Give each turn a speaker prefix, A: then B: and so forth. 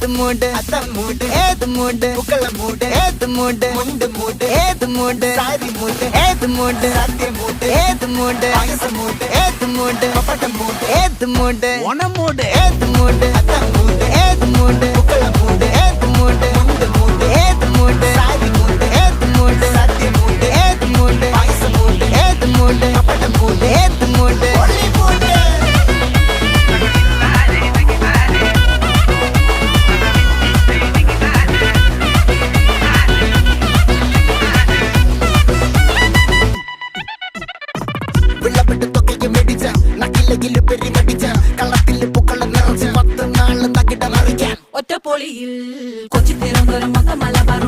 A: ഏത് മൂട്
B: അത്തം മൂട്
A: ഏത് മൂട്
B: പൂക്കള മൂട്
A: ഏത് മൂട്
B: മുണ്ട് മൂട്
A: ഏത് മൂട്
B: സാരി മൂട്
A: ഏത് മൂട്
B: സദ്യ മൂട്
A: ഏത് മൂട്
B: പായസ മൂട്
A: ഏത് മൂട്
B: പപ്പടം മൂട്
A: ഏത് മൂട്
B: ഓണം മൂട്
A: ഏത് മൂട്
B: അത്തം മൂട്
A: ഏത് മൂട്
B: പൂക്കള മൂട്
A: ഏത് മൂട്
B: മുണ്ട് മൂട്
A: ഏത് മൂട്
B: സാരി മൂട്
A: ഏത് മൂട്
B: സദ്യ മൂട്
A: ഏത് മൂട്
B: പായസ മൂട്
A: ഏത് മൂട്
B: പപ്പടം മൂട്
A: ഏത് മൂട്
B: ഒളി മൂട് വിളവിട്ട് തൊക്കയ്ക്ക് മെടിച്ച നക്കിലകില് പെരിമടിച്ച കള്ളത്തില് പൂക്കളം നിറച്ച് 10 നാള് തകിട മറിക്കാൻ
C: ഒറ്റപ്പൊളിയിൽ കൊച്ചി തിരുവനന്തപുരം മലബാർ